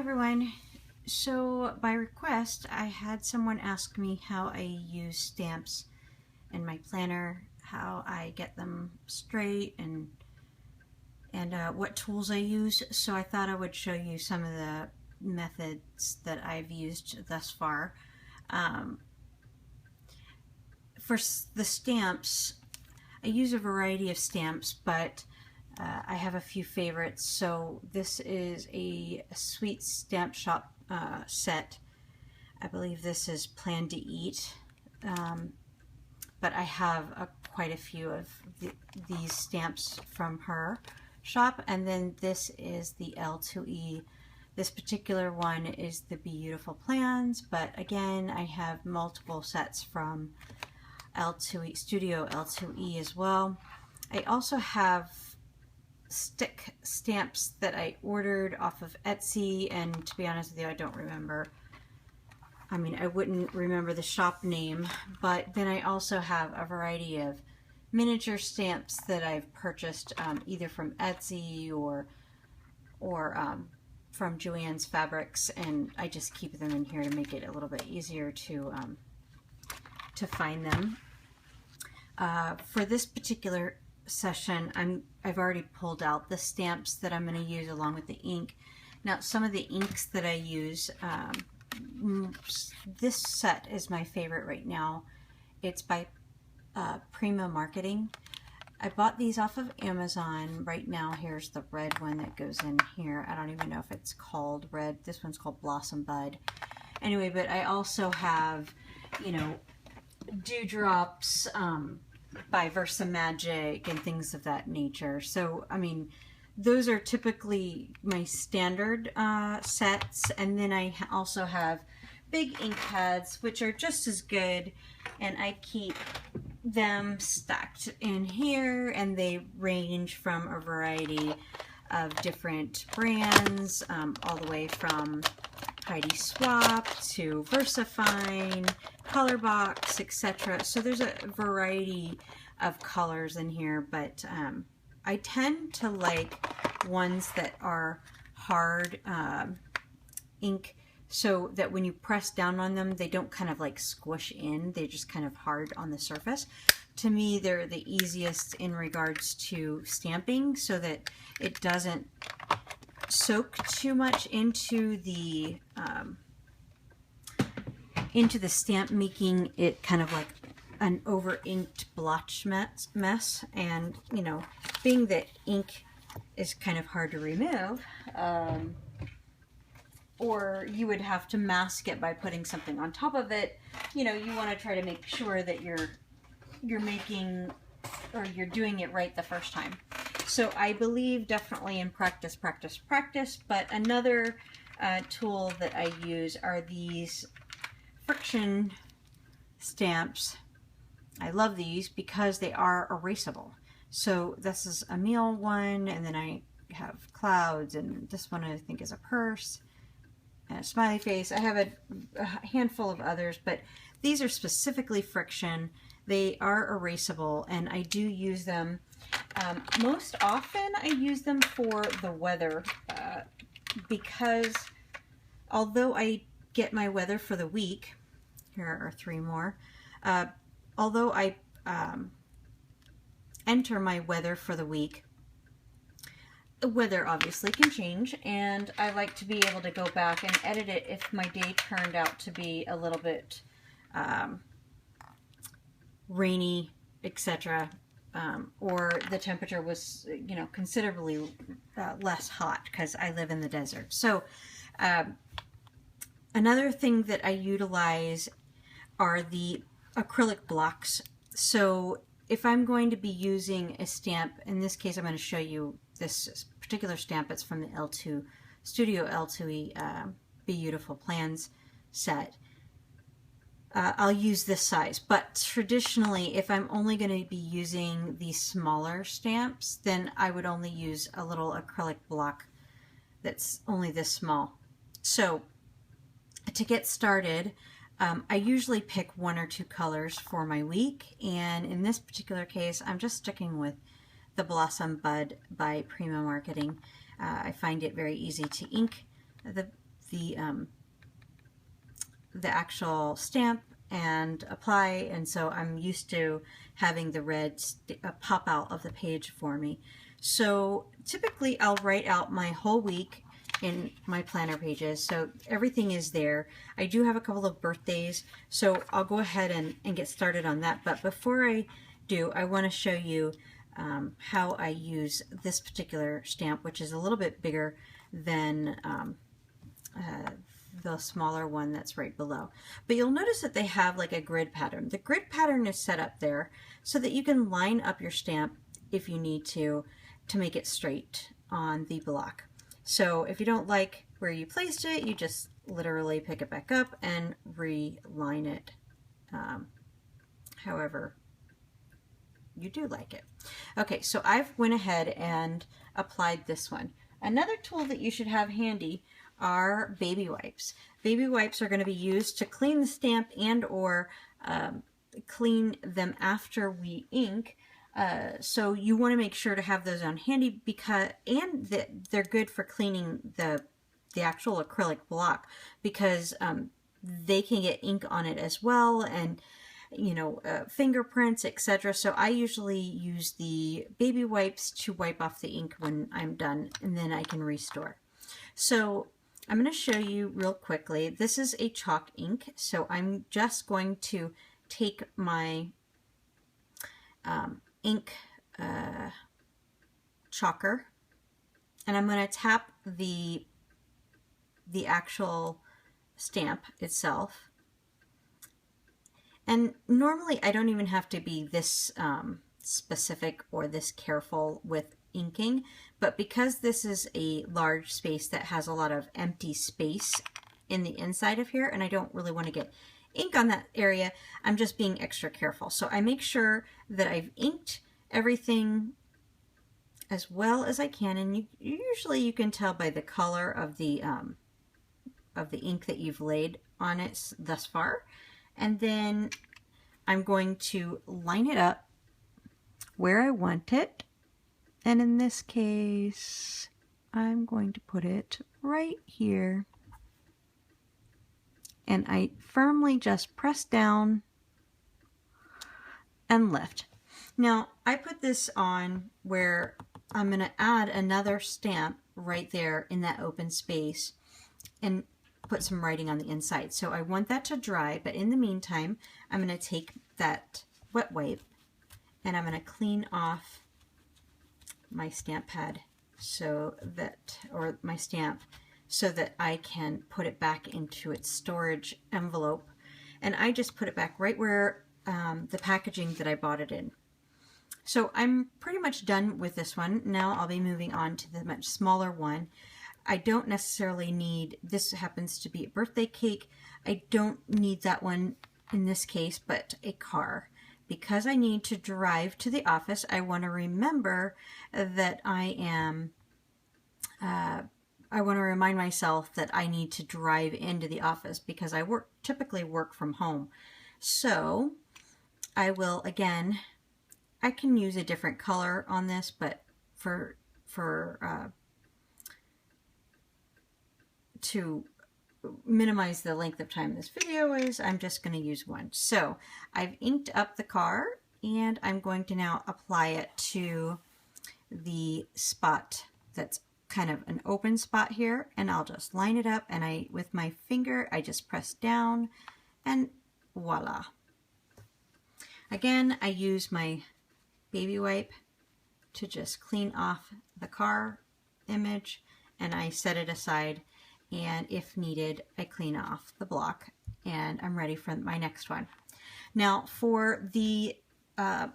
everyone. So by request, I had someone ask me how I use stamps in my planner, how I get them straight, and what tools I use. So I thought I would show you some of the methods that I've used thus far. For the stamps, I use a variety of stamps, but I have a few favorites. So this is a Sweet Stamp Shop set. I believe this is Plan to Eat, but I have quite a few of these stamps from her shop. And then this is the L2E. This particular one is the Beautiful Plans, but again, I have multiple sets from L2E, Studio L2E as well. I also have stick stamps that I ordered off of Etsy, and to be honest with you, I don't remember. I mean, I wouldn't remember the shop name, but then I also have a variety of miniature stamps that I've purchased either from Etsy or from Joann's Fabrics, and I just keep them in here to make it a little bit easier to find them. For this particular session, I've already pulled out the stamps that I'm going to use along with the ink. Now, some of the inks that I use, this set is my favorite right now. It's by Prima Marketing. I bought these off of Amazon. Right now, here's the red one that goes in here. I don't even know if it's called red. This one's called Blossom Bud. Anyway, but I also have, you know, Dewdrops by Versa Magic and things of that nature. So, I mean, those are typically my standard sets. And then I also have big ink pads, which are just as good. And I keep them stacked in here, and they range from a variety of different brands, all the way from Heidi Swap to VersaFine, Colorbox, etc. So there's a variety of colors in here, but I tend to like ones that are hard ink, so that when you press down on them, they don't kind of like squish in. They're just kind of hard on the surface. To me, they're the easiest in regards to stamping, so that it doesn't soak too much into the stamp, making it kind of like an over inked blotch mess. And you know, being that ink is kind of hard to remove, or you would have to mask it by putting something on top of it. You know, you want to try to make sure that you're making, or you're doing it right the first time. So I believe definitely in practice, practice, practice. But another tool that I use are these friction stamps. I love these because they are erasable. So this is a meal one, and then I have clouds, and this one I think is a purse and a smiley face. I have a handful of others, but these are specifically friction. They are erasable, and I do use them. Most often I use them for the weather, because although I get my weather for the week, here are 3 more, although I enter my weather for the week, the weather obviously can change, and I like to be able to go back and edit it if my day turned out to be a little bit rainy, etc., or the temperature was, you know, considerably less hot, because I live in the desert. So another thing that I utilize are the acrylic blocks. So if I'm going to be using a stamp, in this case I'm going to show you this particular stamp. It's from the Studio L2E Beautiful Plans set. I'll use this size, but traditionally, if I'm only going to be using these smaller stamps, then I would only use a little acrylic block that's only this small. So to get started, I usually pick 1 or 2 colors for my week, and in this particular case, I'm just sticking with the Blossom Bud by Prima Marketing. I find it very easy to ink the the actual stamp and apply, and so I'm used to having the red pop out of the page for me. So typically I'll write out my whole week in my planner pages, so everything is there. I do have a couple of birthdays, so I'll go ahead and get started on that. But before I do, I want to show you how I use this particular stamp, which is a little bit bigger than the smaller one that's right below. But you'll notice that they have like a grid pattern. The grid pattern is set up there so that you can line up your stamp if you need to make it straight on the block. So if you don't like where you placed it, you just literally pick it back up and reline it however you do like it. Okay, so I've went ahead and applied this one. Another tool that you should have handy are baby wipes. Baby wipes are going to be used to clean the stamp and or clean them after we ink. So you want to make sure to have those on handy, because they're good for cleaning the actual acrylic block, because they can get ink on it as well, and fingerprints, etc. So I usually use the baby wipes to wipe off the ink when I'm done, and then I can restore. So I'm going to show you real quickly. This is a chalk ink, so I'm just going to take my ink chalker, and I'm going to tap the actual stamp itself. And normally I don't even have to be this specific or this careful with inking, but because this is a large space that has a lot of empty space in the inside of here, and I don't really want to get ink on that area, I'm just being extra careful. So I make sure that I've inked everything as well as I can, and usually you can tell by the color of the ink that you've laid on it thus far. And then I'm going to line it up where I want it. And in this case, I'm going to put it right here. And I firmly just press down and lift. Now, I put this on where I'm going to add another stamp right there in that open space and put some writing on the inside. So I want that to dry, but in the meantime, I'm going to take that wet wipe and I'm going to clean off my stamp pad or my stamp, so that I can put it back into its storage envelope. And I just put it back right where the packaging that I bought it in. So I'm pretty much done with this one. Now I'll be moving on to the much smaller one. I don't necessarily need, this happens to be a birthday cake. I don't need that one in this case, but a car. Because I need to drive to the office, I want to remember that I want to remind myself that I need to drive into the office, because I typically work from home. So I will, again, I can use a different color on this, but to minimize the length of time this video is, I'm just going to use one. So I've inked up the car, and I'm going to now apply it to the spot that's kind of an open spot here, and I'll just line it up, and with my finger I just press down, and voila. Again, I use my baby wipe to just clean off the car image, and I set it aside, and if needed I clean off the block, and I'm ready for my next one. Now for the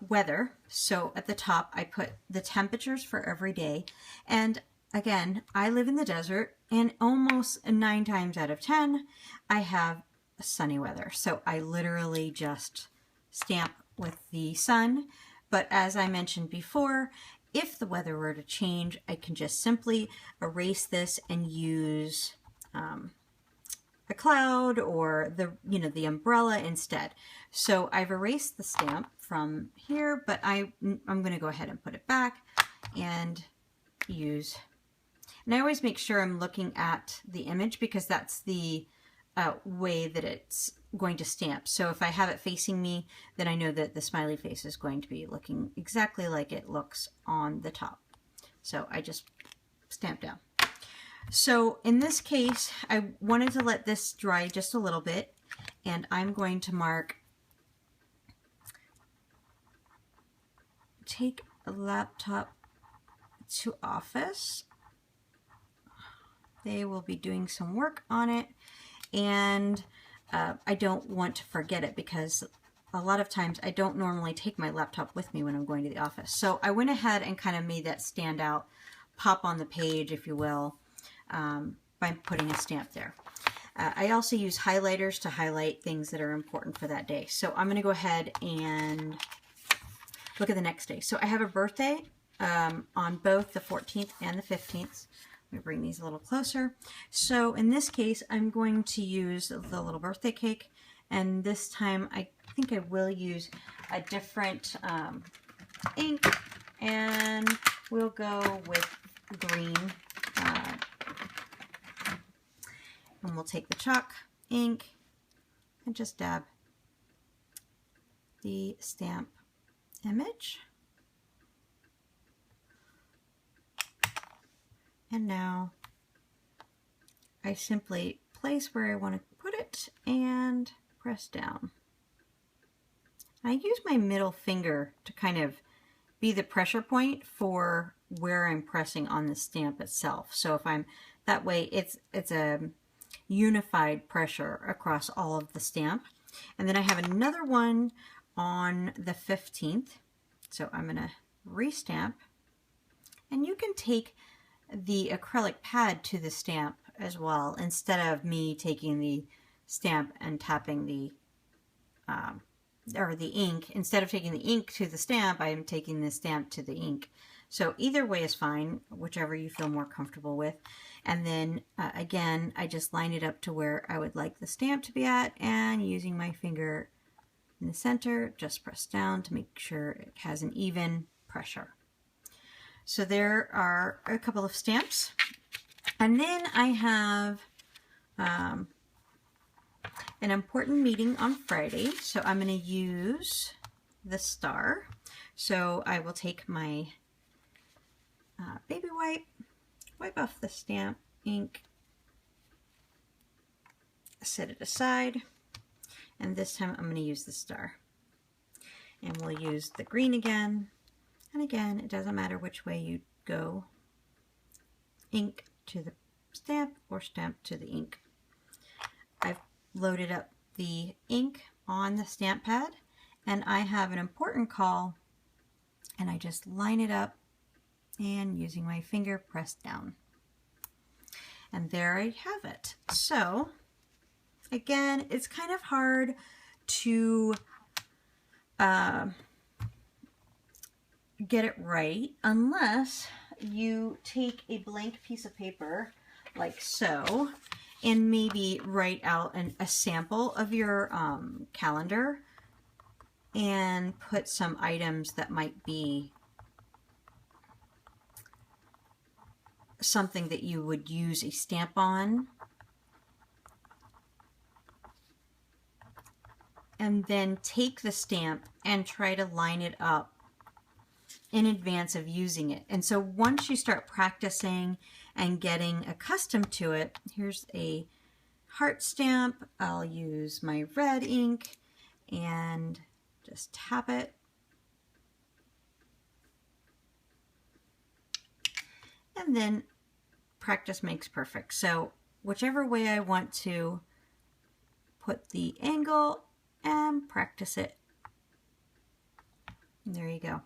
weather, so at the top I put the temperatures for every day, and again, I live in the desert, and almost 9 times out of 10 I have sunny weather, so I literally just stamp with the sun. But as I mentioned before, if the weather were to change, I can just simply erase this and use a cloud or the umbrella instead. So I've erased the stamp from here, but I'm going to go ahead and put it back and use. And I always make sure I'm looking at the image because that's the way that it's going to stamp. So if I have it facing me, then I know that the smiley face is going to be looking exactly like it looks on the top. So I just stamp down. So in this case, I wanted to let this dry just a little bit, and I'm going to mark, take a laptop to office. They will be doing some work on it, and I don't want to forget it because a lot of times I don't normally take my laptop with me when I'm going to the office. So I went ahead and kind of made that stand out, pop on the page, if you will, by putting a stamp there. I also use highlighters to highlight things that are important for that day. So I'm going to go ahead and look at the next day. So I have a birthday on both the 14th and the 15th. Let me bring these a little closer. So in this case, I'm going to use the little birthday cake, and this time I think I will use a different ink, and we'll go with green. And we'll take the chalk ink and just dab the stamp image. And now I simply place where I want to put it and press down. I use my middle finger to kind of be the pressure point for where I'm pressing on the stamp itself. So if I'm that way, it's a unified pressure across all of the stamp. And then I have another one on the 15th. So I'm going to restamp, and you can take the acrylic pad to the stamp as well, instead of me taking the stamp and tapping the or the ink. Instead of taking the ink to the stamp, I am taking the stamp to the ink. So either way is fine, whichever you feel more comfortable with. And then again, I just line it up to where I would like the stamp to be at, and using my finger in the center, just press down to make sure it has an even pressure. So there are a couple of stamps. And then I have an important meeting on Friday, so I'm going to use the star. So I will take my baby wipe off the stamp ink, set it aside, and this time I'm going to use the star. And we'll use the green again. And again, it doesn't matter which way you go, ink to the stamp or stamp to the ink. I've loaded up the ink on the stamp pad, and I have an important call, and I just line it up and using my finger press down. And there I have it. So again, it's kind of hard to get it right unless you take a blank piece of paper like so and maybe write out a sample of your calendar and put some items that might be something that you would use a stamp on, and then take the stamp and try to line it up in advance of using it. And so once you start practicing and getting accustomed to it, here's a heart stamp. I'll use my red ink and just tap it. And then practice makes perfect. So whichever way I want to put the angle and practice it. And there you go.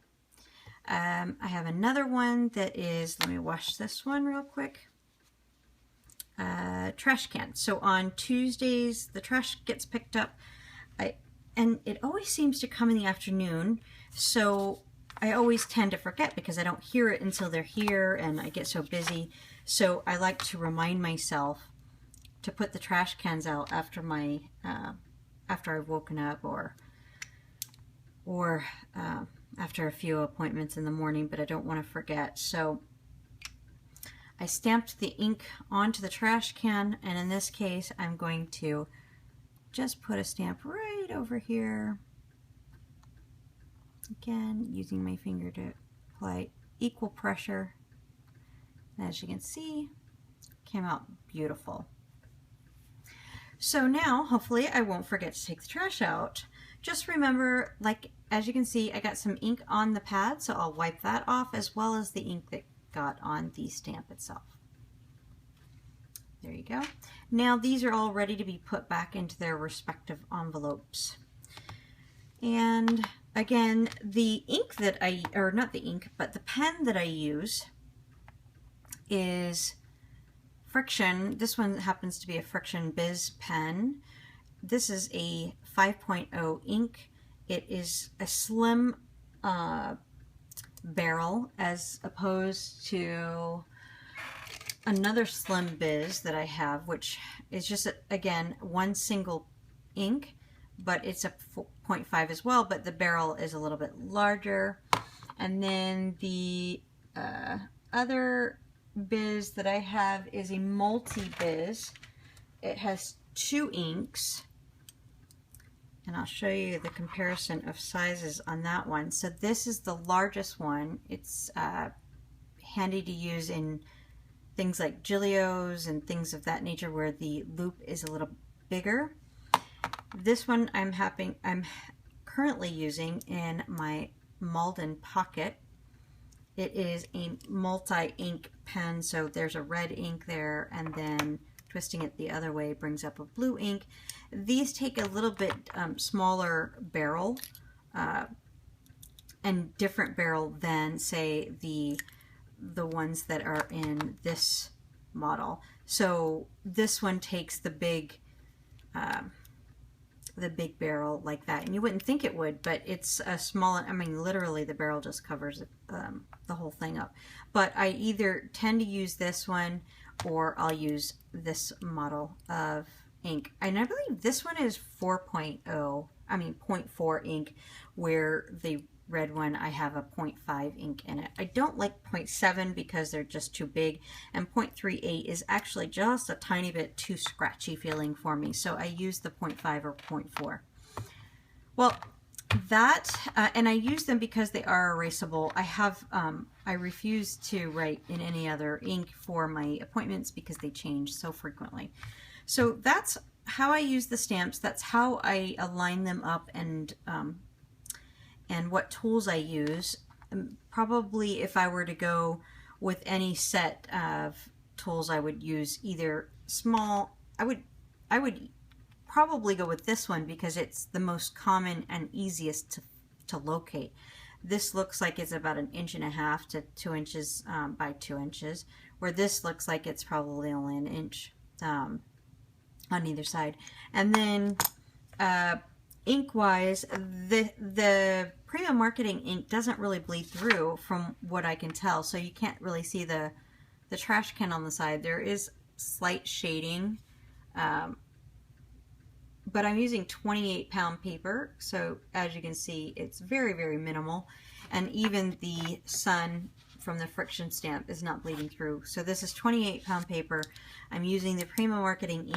I have another one that is, let me wash this one real quick. Trash can. So on Tuesdays, the trash gets picked up, and it always seems to come in the afternoon. So I always tend to forget because I don't hear it until they're here and I get so busy. So I like to remind myself to put the trash cans out after my, after I've woken up or after a few appointments in the morning, but I don't want to forget. So I stamped the ink onto the trash can, and in this case I'm going to just put a stamp right over here. Again, using my finger to apply equal pressure. As you can see, came out beautiful. So now, hopefully, I won't forget to take the trash out. Just remember, like, as you can see, I got some ink on the pad, so I'll wipe that off, as well as the ink that got on the stamp itself. There you go. Now these are all ready to be put back into their respective envelopes. And again, the ink that or not the ink, but the pen that I use is Friction. This one happens to be a Friction Biz pen. This is a 5.0 ink. It is a slim barrel as opposed to another Slim Biz that I have, which is just, again, one single ink, but it's a 0.5 as well, but the barrel is a little bit larger. And then the other Biz that I have is a multi-biz. It has 2 inks, and I'll show you the comparison of sizes on that one. So this is the largest one. It's handy to use in things like Gillios and things of that nature where the loop is a little bigger. This one I'm currently using in my Malden Pocket. It is a multi-ink pen, so there's a red ink there, and then twisting it the other way brings up a blue ink. These take a little bit smaller barrel and different barrel than, say, the ones that are in this model. So this one takes the big barrel like that, and you wouldn't think it would, but it's a small, I mean literally the barrel just covers the whole thing up. But I either tend to use this one or I'll use this model of ink. And I believe this one is 0.4 ink, where the red one I have a 0.5 ink in it. I don't like 0.7 because they're just too big, and 0.38 is actually just a tiny bit too scratchy feeling for me, so I use the 0.5 or 0.4. Well, that and I use them because they are erasable. I refuse to write in any other ink for my appointments because they change so frequently. So that's how I use the stamps. That's how I align them up, and what tools I use. Probably if I were to go with any set of tools, I would use either small. I would probably go with this one because it's the most common and easiest to locate. This looks like it's about 1.5 inches to 2 inches by 2 inches, where this looks like it's probably only 1 inch on either side. And then ink-wise, the Prima Marketing ink doesn't really bleed through from what I can tell, so you can't really see the trash can on the side. There is slight shading, but I'm using 28-pound paper, so as you can see, it's very, very minimal, and even the sun from the Friction stamp is not bleeding through. So this is 28-pound paper. I'm using the Prima Marketing